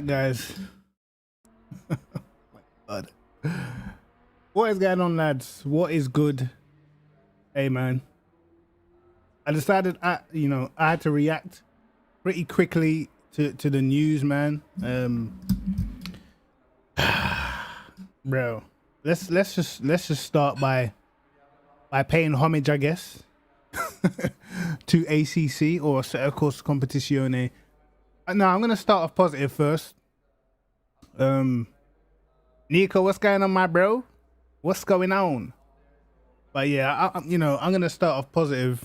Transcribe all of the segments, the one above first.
back, guys. Oh my God. What is going on, lads? What is good? Hey, man. I decided I had to react pretty quickly to the news, man. Bro, let's just start by paying homage, I guess, to ACC or Assetto Corsa Competizione. No, I'm gonna start off positive first. Nico, what's going on, my bro? What's going on? But yeah, I'm gonna start off positive.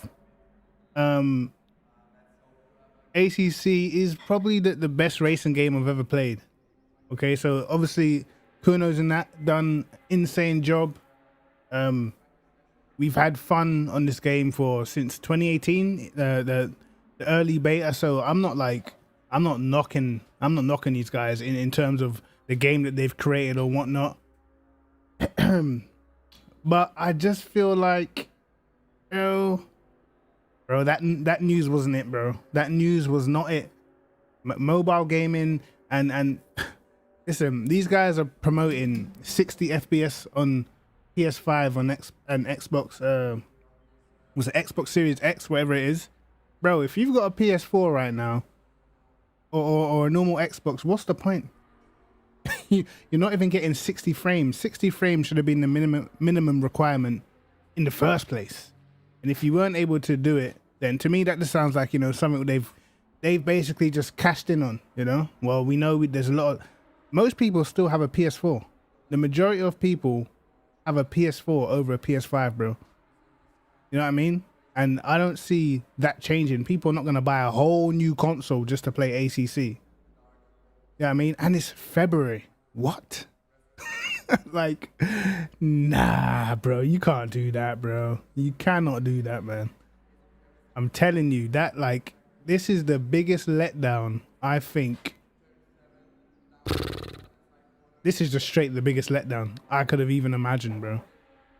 ACC is probably the best racing game I've ever played. Okay, so obviously Kuno's in that done insane job. We've had fun on this game since 2018, the early beta. So I'm not knocking these guys in terms of the game that they've created or whatnot. But I just feel like, bro, that news wasn't it, bro. That news was not it. Mobile gaming and listen, these guys are promoting 60 FPS on PS5 and Xbox. Was it Xbox Series X, whatever it is, bro? If you've got a PS4 right now, or a normal Xbox, what's the point? You're not even getting 60 frames. 60 frames should have been the minimum requirement in the first place. And if you weren't able to do it, then to me that just sounds like, something they've basically just cashed in on, Well, we know there's most people still have a PS4. The majority of people have a PS4 over a PS5, bro. You know what I mean? And I don't see that changing. People are not going to buy a whole new console just to play ACC. You know what I mean? And it's February. What? Like, nah, bro. You can't do that, bro. You cannot do that, man. I'm telling you that, like, this is the biggest letdown, I think. This is just straight the biggest letdown I could have even imagined, bro.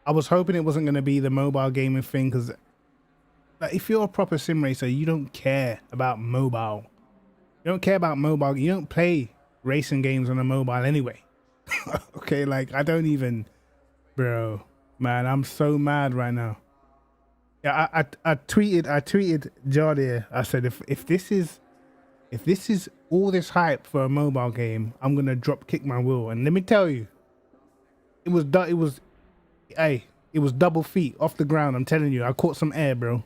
I was hoping it wasn't going to be the mobile gaming thing, because like, if you're a proper sim racer, you don't care about mobile. You don't care about mobile. You don't play racing games on a mobile anyway. Okay, like, I don't even, bro, man, I'm so mad right now. Yeah, I tweeted Jardier. I said, if this is all this hype for a mobile game, I'm gonna drop kick my wheel. And let me tell you, it was double feet off the ground. I'm telling you, I caught some air, bro.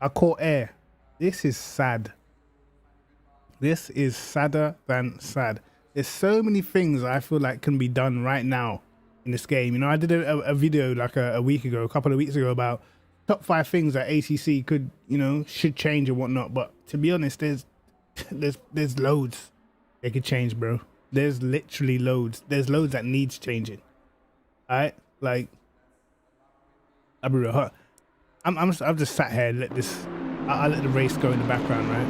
I caught air. This is sad. This is sadder than sad. There's so many things I feel like can be done right now in this game. I did a video like a couple of weeks ago about top 5 things that ACC could, should change or whatnot. But to be honest, there's loads they could change, bro. There's literally loads. There's loads that needs changing. All right, like, I'm just sat here and I let the race go in the background, right?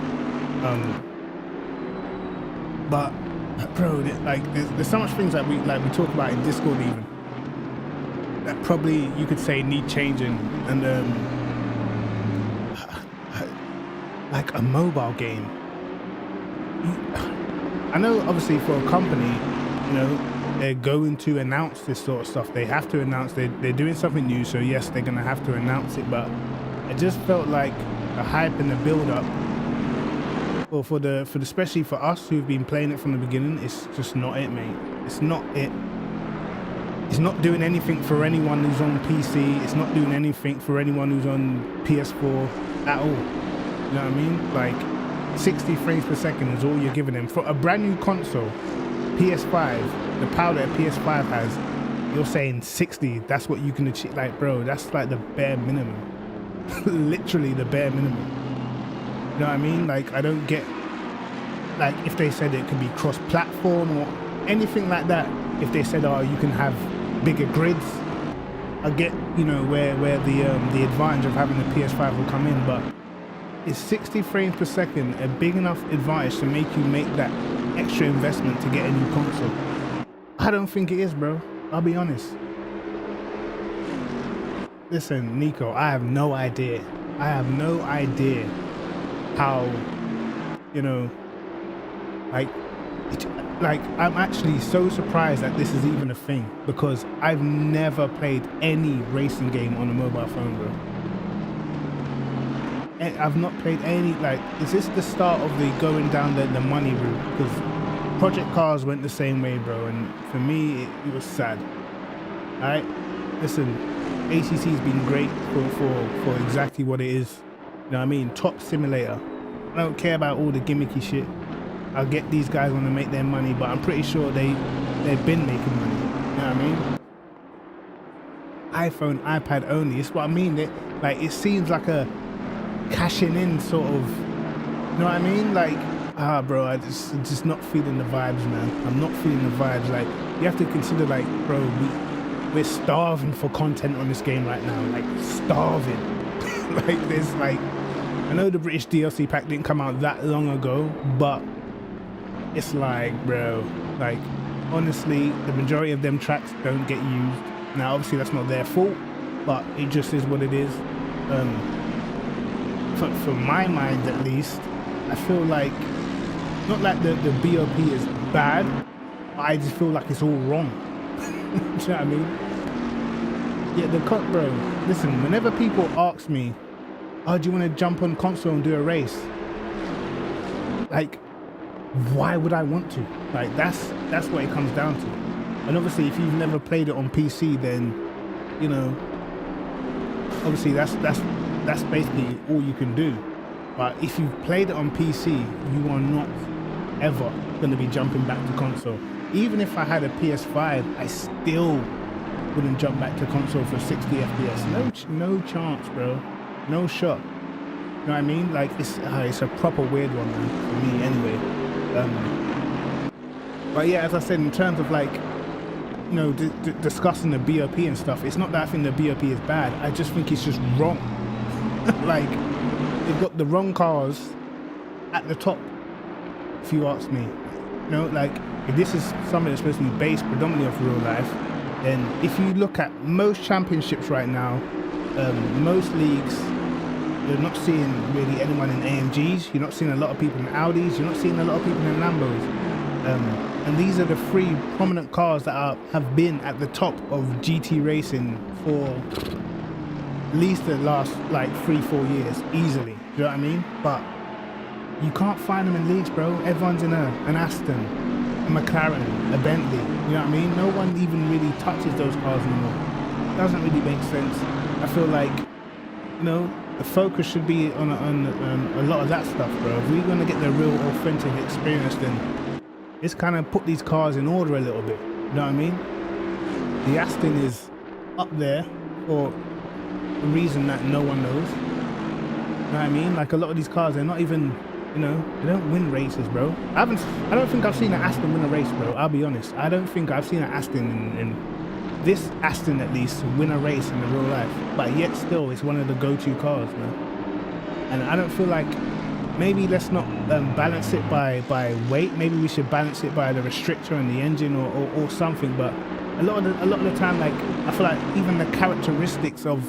But bro, like, there's so much things that we talk about in Discord even that probably you could say need changing. And like a mobile game, I know obviously for a company, they're going to announce this sort of stuff. They have to announce they're doing something new, so yes, they're gonna have to announce it. But it just felt like the hype and the build up, well, for especially for us who've been playing it from the beginning, it's just not it, mate. It's not it. It's not doing anything for anyone who's on PC. It's not doing anything for anyone who's on PS4 at all. You know what I mean? Like, 60 frames per second is all you're giving them for a brand new console. PS5, the power that a PS5 has, you're saying 60. That's what you can achieve. Like, bro, that's like the bare minimum. Literally the bare minimum. You know what I mean? Like, I don't get, like, if they said it could be cross-platform or anything like that. If they said, oh, you can have bigger grids, I get, where the advantage of having the PS5 will come in. But is 60 frames per second a big enough advantage to make you make that extra investment to get a new console? I don't think it is, bro. I'll be honest. Listen, Nico, I have no idea. I have no idea how, like, like, I'm actually so surprised that this is even a thing, because I've never played any racing game on a mobile phone, bro. I've not played any, like, is this the start of the going down the money route? Because Project Cars went the same way, bro, and for me, it was sad. All right, listen, ACC's been great for exactly what it is. You know what I mean? Top simulator. I don't care about all the gimmicky shit. I'll get these guys want to make their money, but I'm pretty sure they've been making money. You know what I mean? iPhone, iPad only. It's what I mean. It seems like a cashing in sort of. You know what I mean? Like, bro, I just not feeling the vibes, man. I'm not feeling the vibes. Like, you have to consider, like, bro, we're starving for content on this game right now. Like, starving. Like, there's like, I know the British DLC pack didn't come out that long ago, but it's like, bro, like, honestly, the majority of them tracks don't get used. Now, obviously, that's not their fault, but it just is what it is. For my mind, at least, I feel like, not like the BOP is bad, but I just feel like it's all wrong. Do you know what I mean? Yeah, bro, listen, whenever people ask me, oh, do you want to jump on console and do a race? Like, why would I want to? Like, that's what it comes down to. And obviously, if you've never played it on PC, then, you know, obviously that's basically all you can do. But if you've played it on PC, you are not ever going to be jumping back to console. Even if I had a PS5, I still wouldn't jump back to console for 60 FPS. No chance, bro. No shot. You know what I mean? Like, it's a proper weird one, man, for me anyway. But yeah, as I said, in terms of, like, you know, discussing the BOP and stuff, it's not that I think the BOP is bad. I just think it's just wrong. Like, they've got the wrong cars at the top, if you ask me. You know, like, if this is something that's supposed to be based predominantly off real life, then if you look at most championships right now, most leagues, you're not seeing really anyone in AMGs, you're not seeing a lot of people in Audis, you're not seeing a lot of people in Lambos. And these are the three prominent cars that have been at the top of GT racing for at least the last, like, 3-4 years, easily. Do you know what I mean? But you can't find them in leagues, bro. Everyone's in an Aston, a McLaren, a Bentley. You know what I mean? No one even really touches those cars anymore. It doesn't really make sense. I feel like, you know, the focus should be on a lot of that stuff, bro. If we're gonna get the real authentic experience, then it's kind of put these cars in order a little bit. You know what I mean? The Aston is up there for a reason that no one knows. You know what I mean? Like, a lot of these cars, they're not even, you know, they don't win races, bro. I don't think I've seen an Aston win a race, bro. I'll be honest. I don't think I've seen an Aston in this Aston, at least, win a race in the real life. But yet still, it's one of the go-to cars, man. And I don't feel like, maybe let's not balance it by weight. Maybe we should balance it by the restrictor and the engine or something. But a lot of the time, like, I feel like even the characteristics of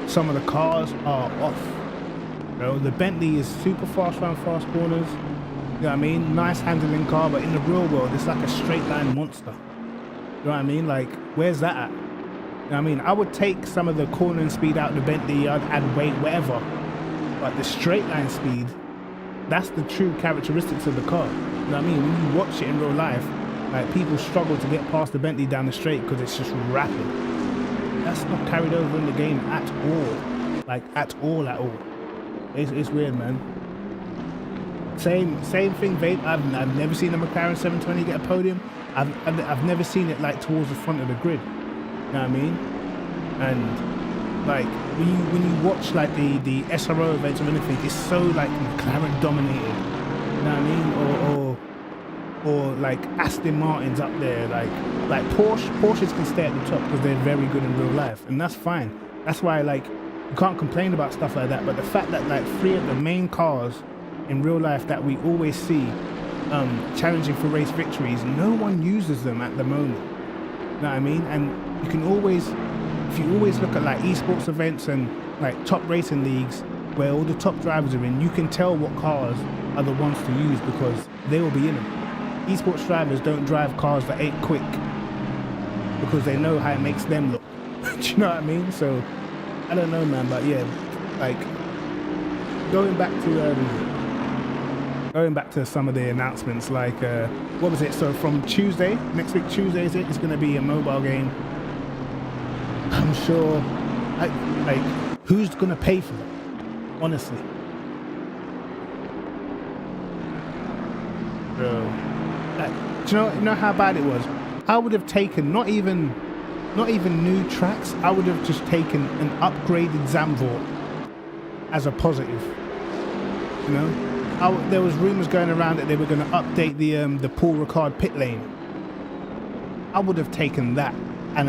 some of the cars are off. You know, the Bentley is super fast around fast corners. You know what I mean? Nice handling car, but in the real world, it's like a straight line monster. You know what I mean? Like, where's that at? You know what I mean? I would take some of the cornering speed out of the Bentley, I'd add weight, whatever. But the straight line speed, that's the true characteristics of the car. You know what I mean? When you watch it in real life, like, people struggle to get past the Bentley down the straight because it's just rapid. That's not carried over in the game at all. Like, at all. It's weird, man. Same thing, Vape. I've never seen a McLaren 720 get a podium. I've never seen it, like, towards the front of the grid. You know what I mean? And, like, when you watch, like, the SRO events or anything, it's so, like, McLaren dominated. You know what I mean? Or like Aston Martin's up there, like Porsches can stay at the top because they're very good in real life, and that's fine. That's why, like, you can't complain about stuff like that. But the fact that, like, 3 of the main cars in real life that we always see challenging for race victories, no one uses them at the moment. You know what I mean? And you can always, if you always look at, like, esports events and, like, top racing leagues where all the top drivers are in, you can tell what cars are the ones to use because they will be in them. esports drivers don't drive cars that ain't quick because they know how it makes them look. Do you know what I mean? So I don't know, man, but yeah, like going back to some of the announcements, like what was it? So from Tuesday, next week Tuesday, is it? It's going to be a mobile game. I'm sure, like who's going to pay for that? Honestly, bro. Like, do you know how bad it was? I would have taken not even new tracks. I would have just taken an upgraded Zamvort as a positive. You know, there was rumors going around that they were going to update the Paul Ricard pit lane. I would have taken that and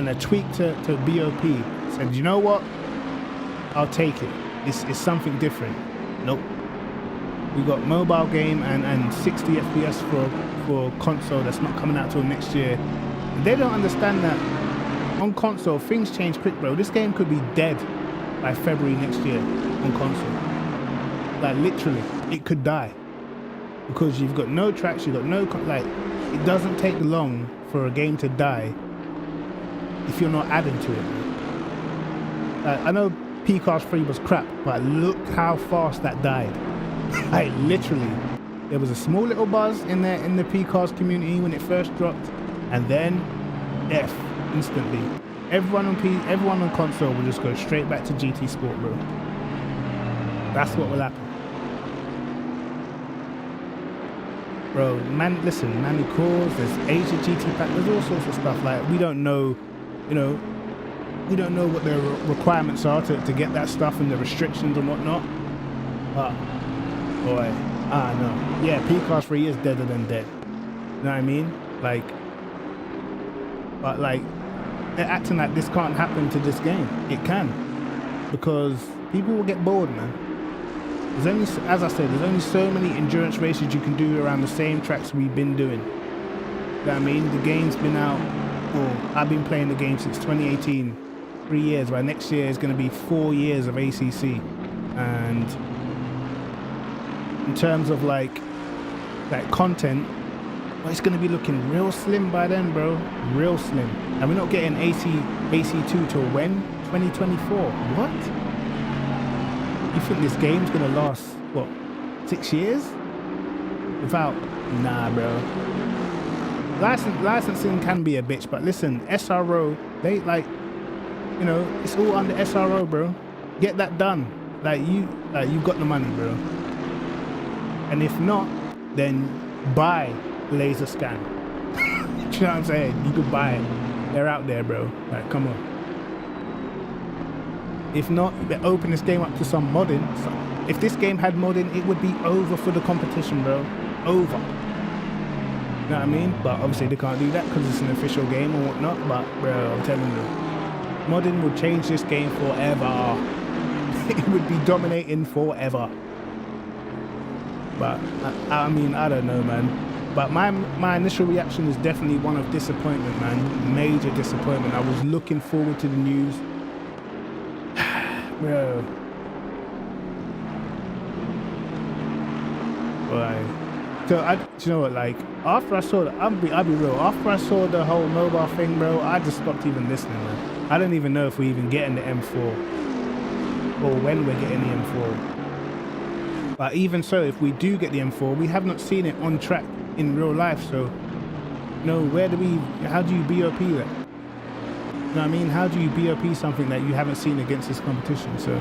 a tweak to BOP. Said, you know what? I'll take it. It's something different. Nope. We got mobile game and 60 FPS for console that's not coming out till next year. They don't understand that on console things change quick, bro. This game could be dead by February next year on console. Like literally, it could die because you've got no tracks, you've got no like. It doesn't take long for a game to die if you're not adding to it. I know PCAST 3 was crap, but look how fast that died. Like literally, there was a small little buzz in the PCAST community when it first dropped, and then F instantly. Everyone on console will just go straight back to GT Sport, bro. That's what will happen. Bro, man, listen, Manu cores, there's Asia GT pack, there's all sorts of stuff. Like we don't know, you know, we don't know what the requirements are to get that stuff and the restrictions and whatnot. But boy, no. Yeah, PCAST 3 is deader than dead. You know what I mean? Like, but like, they're acting like this can't happen to this game. It can, because people will get bored, man. There's only, as I said, there's only so many endurance races you can do around the same tracks we've been doing. You know what I mean? The game's been out, well, I've been playing the game since 2018, 3 years. By next year is going to be 4 years of ACC. And in terms of like content, well, it's going to be looking real slim by then, bro. Real slim. And we're not getting AC2 till when? 2024. What? You think this game's going to last, what, 6 years? Without, nah, bro. Licensing can be a bitch, but listen, SRO, they like, you know, it's all under SRO, bro. Get that done. You've got the money, bro. And if not, then buy laser scan. Do you know what I'm saying? You could buy it. They're out there, bro. Like, come on. If not, you better open this game up to some modding. If this game had modding, it would be over for the competition, bro. Over. You know what I mean? But obviously they can't do that because it's an official game or whatnot. But, bro, I'm telling you, modding would change this game forever. It would be dominating forever. But I mean, I don't know, man. But my initial reaction is definitely one of disappointment, man. Major disappointment. I was looking forward to the news. Bro. Right. So you know what? Like after I saw that, I'll be real. After I saw the whole mobile thing, bro, I just stopped even listening, man. I don't even know if we're even getting the M4 or when we're getting the M4. But even so, if we do get the M4, we have not seen it on track in real life. So, you know, how do you BOP that? You know what I mean? How do you BOP something that you haven't seen against this competition? So,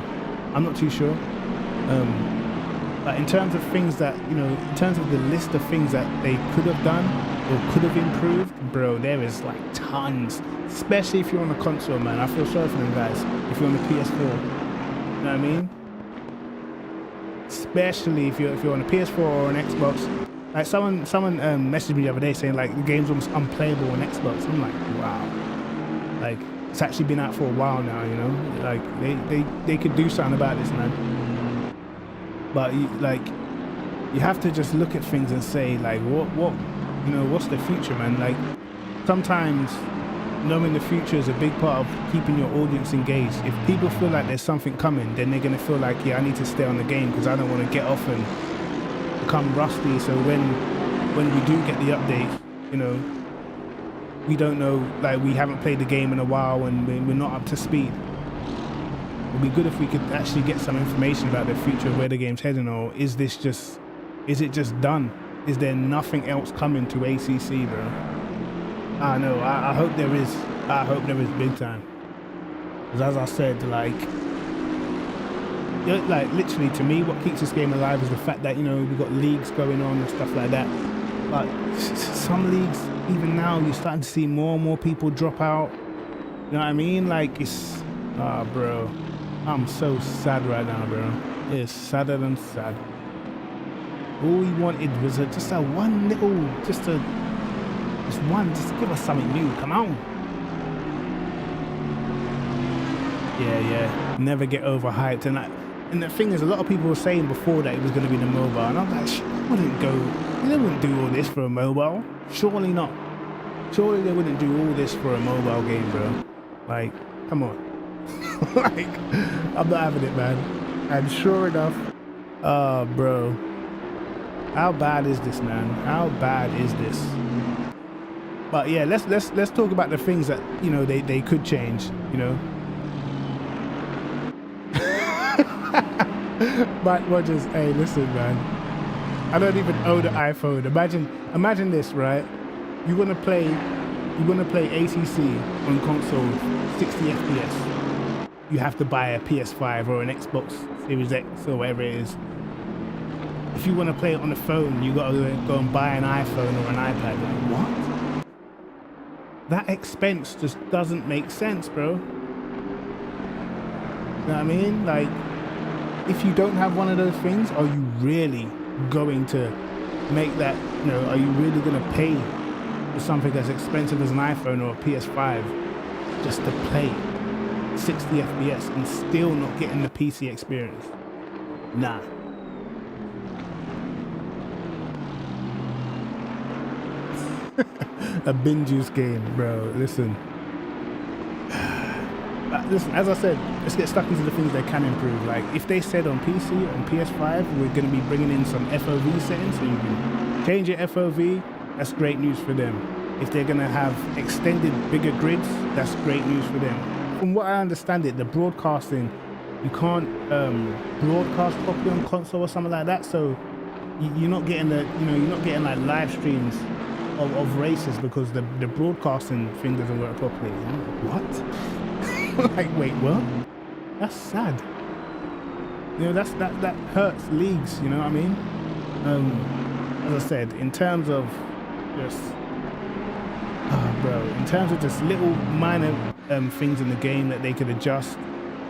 I'm not too sure. But in terms of things that, you know, in terms of the list of things that they could have done or could have improved, bro, there is like tons. Especially if you're on a console, man. I feel sorry for them guys. If you're on the PS4, you know what I mean? Especially if you're on a PS4 or an Xbox. Like someone messaged me the other day saying like the game's almost unplayable on Xbox. I'm like, wow. Like it's actually been out for a while now, you know. Like they could do something about this, man. But you have to just look at things and say like, what, you know, what's the future, man? Like sometimes knowing the future is a big part of keeping your audience engaged. If people feel like there's something coming, then they're gonna feel like, yeah, I need to stay on the game because I don't want to get off and become rusty. So when when we do get the update, you know, we don't know, like we haven't played the game in a while and we're not up to speed. It'd be good if we could actually get some information about the future of where the game's heading, or is it just done? Is there nothing else coming to ACC, bro? I know, I hope there is. I hope there is big time. Because as I said, like literally to me, what keeps this game alive is the fact that, you know, we've got leagues going on and stuff like that. But some leagues, even now, you're starting to see more and more people drop out. You know what I mean? Like, it's, bro, I'm so sad right now, bro. It's sadder than sad. All we wanted was just give us something new. Come on. Yeah. Never get overhyped. And the thing is, a lot of people were saying before that it was going to be the mobile, and I'm like, they wouldn't do all this for a mobile. Surely not. Surely they wouldn't do all this for a mobile game, bro. Like, come on. Like, I'm not having it, man. And sure enough, bro, how bad is this, man? How bad is this? But yeah, let's talk about the things that, you know, they could change, you know. Mike Rogers, hey, listen, man. I don't even own the iPhone. Imagine this, right? You wanna play ACC on console 60 FPS. You have to buy a PS5 or an Xbox Series X or whatever it is. If you want to play it on the phone, you gotta go and buy an iPhone or an iPad. Like, what? That expense just doesn't make sense, bro. You know what I mean? Like, if you don't have one of those things, are you really going to make that, you know, are you really going to pay for something as expensive as an iPhone or a PS5 just to play 60 FPS and still not getting the PC experience? Nah. A binge use game, bro. Listen, as I said, let's get stuck into the things they can improve. Like, if they said on PC, on PS5, we're going to be bringing in some FOV settings so you can change your FOV, that's great news for them. If they're going to have extended bigger grids, that's great news for them. From what I understand it, the broadcasting, you can't broadcast properly on console or something like that, so you're not getting like live streams of races because the broadcasting thing doesn't work properly. What? Like, wait, what? That's sad. You know, that hurts leagues, you know what I mean? As I said, in terms of just in terms of just little minor things in the game that they could adjust,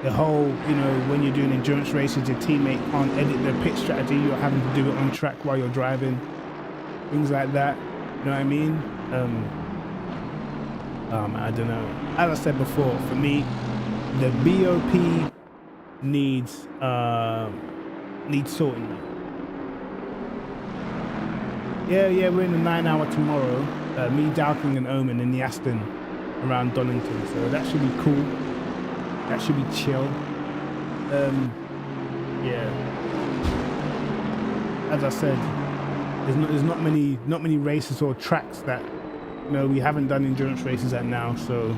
the whole, you know, when you're doing endurance races, your teammate can't edit their pit strategy, you're having to do it on track while you're driving, things like that. You know what I mean? I don't know. As I said before, for me, the BOP needs sorting. Yeah, we're in the 9-hour tomorrow. Me, Dalking, and Omen in the Aston around Donington, so that should be cool. That should be chill. Yeah. As I said, there's not many races or tracks that, you know, we haven't done endurance races at now. So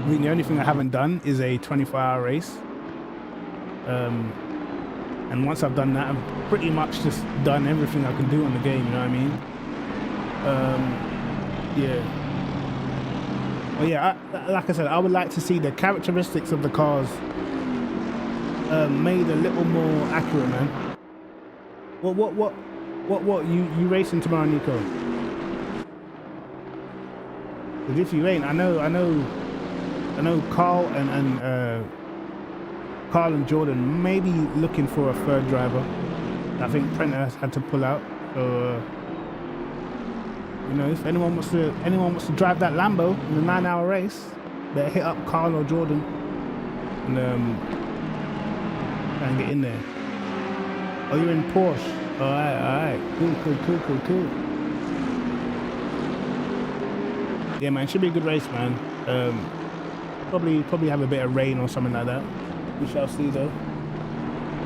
I think the only thing I haven't done is a 24-hour race. And once I've done that, I've pretty much just done everything I can do on the game. You know what I mean? Yeah. Well, yeah. Like I said, I would like to see the characteristics of the cars made a little more accurate, man. What you racing tomorrow, Nico? Because if you ain't, I know Carl and Jordan may be looking for a third driver. I think Prentice had to pull out. So you know, if anyone wants to drive that Lambo in the 9-hour race, better hit up Carl or Jordan and try and get in there. Oh, you're in Porsche. All right. Cool. Yeah, man, should be a good race, man. Probably have a bit of rain or something like that. We shall see, though.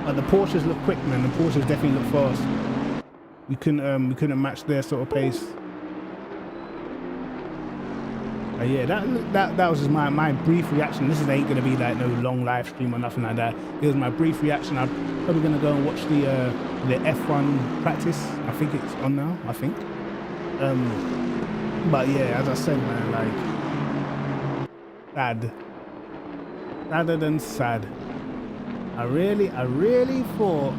But the Porsches look quick, man. The Porsches definitely look fast. We couldn't match their sort of pace. Yeah, that was just my brief reaction. This ain't gonna be like no long live stream or nothing like that. It was my brief reaction. I'm probably gonna go and watch the F1 practice. I think it's on now. I think. But yeah, as I said, man, like sad, sadder than sad. I really thought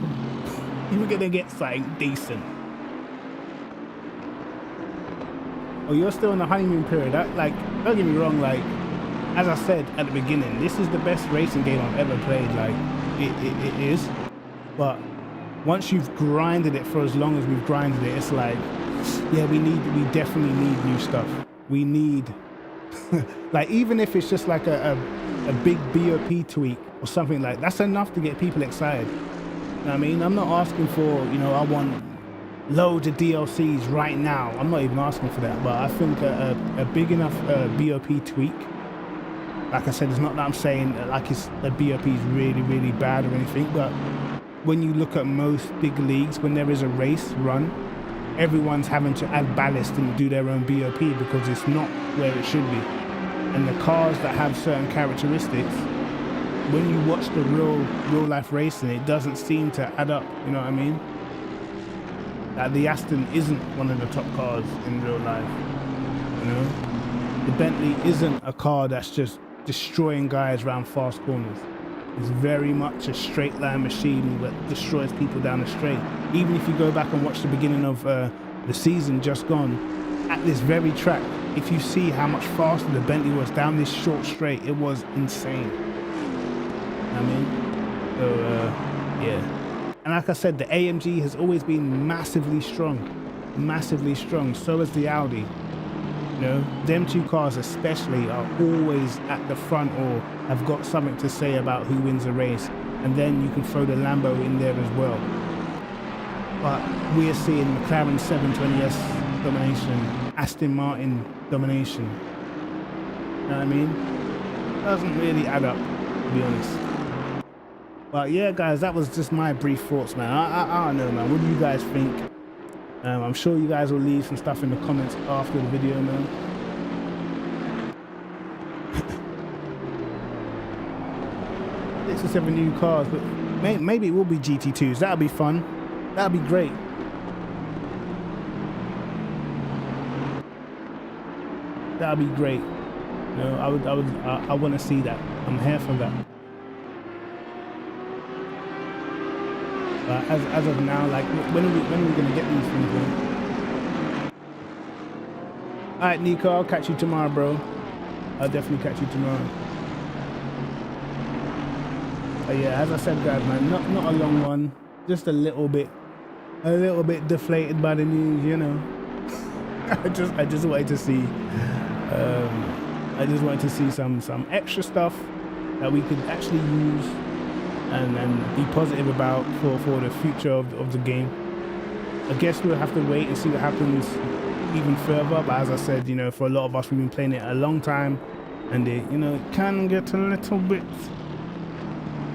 you were gonna get something decent. Oh, you're still in the honeymoon period. Like, don't get me wrong, like, as I said at the beginning, this is the best racing game I've ever played. Like, it is. But once you've grinded it for as long as we've grinded it, it's like, yeah, we definitely need new stuff. We need, like, even if it's just like a big BOP tweak or something like, that's enough to get people excited. You know what I mean? I'm not asking for, you know, I want loads of DLCs right now. I'm not even asking for that, but I think a big enough BOP tweak, like I said, it's not that I'm saying like it's the BOP is really bad or anything, but when you look at most big leagues, when there is a race run, everyone's having to add ballast and do their own BOP because it's not where it should be. And the cars that have certain characteristics, when you watch the real life racing, it doesn't seem to add up, you know what I mean? The Aston isn't one of the top cars in real life, you know? The Bentley isn't a car that's just destroying guys around fast corners. It's very much a straight line machine that destroys people down the straight. Even if you go back and watch the beginning of the season just gone, at this very track, if you see how much faster the Bentley was down this short straight, it was insane. I mean, so yeah. And like I said, the AMG has always been massively strong. So is the Audi. You know, them two cars especially are always at the front or have got something to say about who wins a race. And then you can throw the Lambo in there as well. But we're seeing McLaren 720S domination, Aston Martin domination. You know what I mean? Doesn't really add up, to be honest. But yeah, guys, that was just my brief thoughts, man. I don't know, man. What do you guys think? I'm sure you guys will leave some stuff in the comments after the video, man. 6 or 7 new cars, but maybe it will be GT2s. That'll be fun. That'll be great. That'll be great. You know, I want to see that. I'm here for that. But as of now, like, when are we gonna get these things, man? All right, Nico, I'll catch you tomorrow, bro. I'll definitely catch you tomorrow. But yeah, as I said, guys, man, not a long one, just a little bit deflated by the news, you know. I just wanted to see, some extra stuff that we could actually use and be positive about for the future of the game. I guess we'll have to wait and see what happens even further, but as I said, you know, for a lot of us, we've been playing it a long time, and it, you know, it can get a little bit,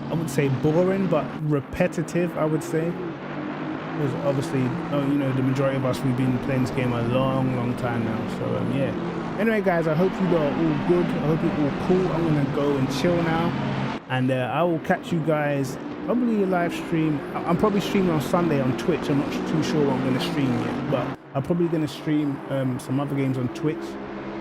I wouldn't say boring, but repetitive, I would say. Because obviously, you know, the majority of us, we've been playing this game a long time now, so yeah. Anyway, guys, I hope you are all good. I hope you're all cool. I'm gonna go and chill now. And I will catch you guys probably a live stream. I'm probably streaming on Sunday on Twitch. I'm not too sure what I'm going to stream yet, but I'm probably going to stream some other games on Twitch.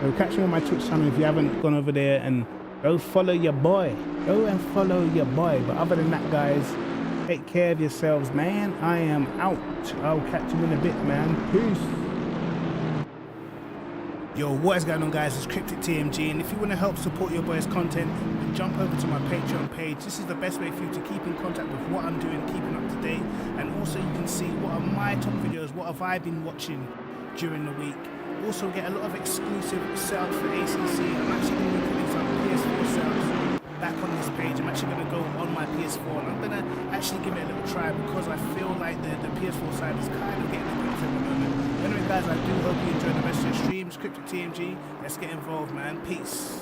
So catch me on my Twitch channel if you haven't gone over there, and go follow your boy. Go and follow your boy. But other than that, guys, take care of yourselves, man. I am out. I'll catch you in a bit, man. Peace. Yo, what is going on, guys? It's Kryptic TMG, and if you want to help support your boy's content, then jump over to my Patreon page. This is the best way for you to keep in contact with what I'm doing, keeping up to date, and also you can see what are my top videos, what have I been watching during the week. Also get a lot of exclusive setups for ACC. I'm actually going to be putting some PS4 setups back on this page. I'm actually going to go on my PS4, and I'm going to actually give it a little try because I feel like the PS4 side is kind of getting a bit at the moment. Anyway, guys, I do hope you enjoy the rest of your streams. Kryptic TMG, let's get involved, man. Peace.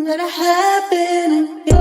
let it happen again.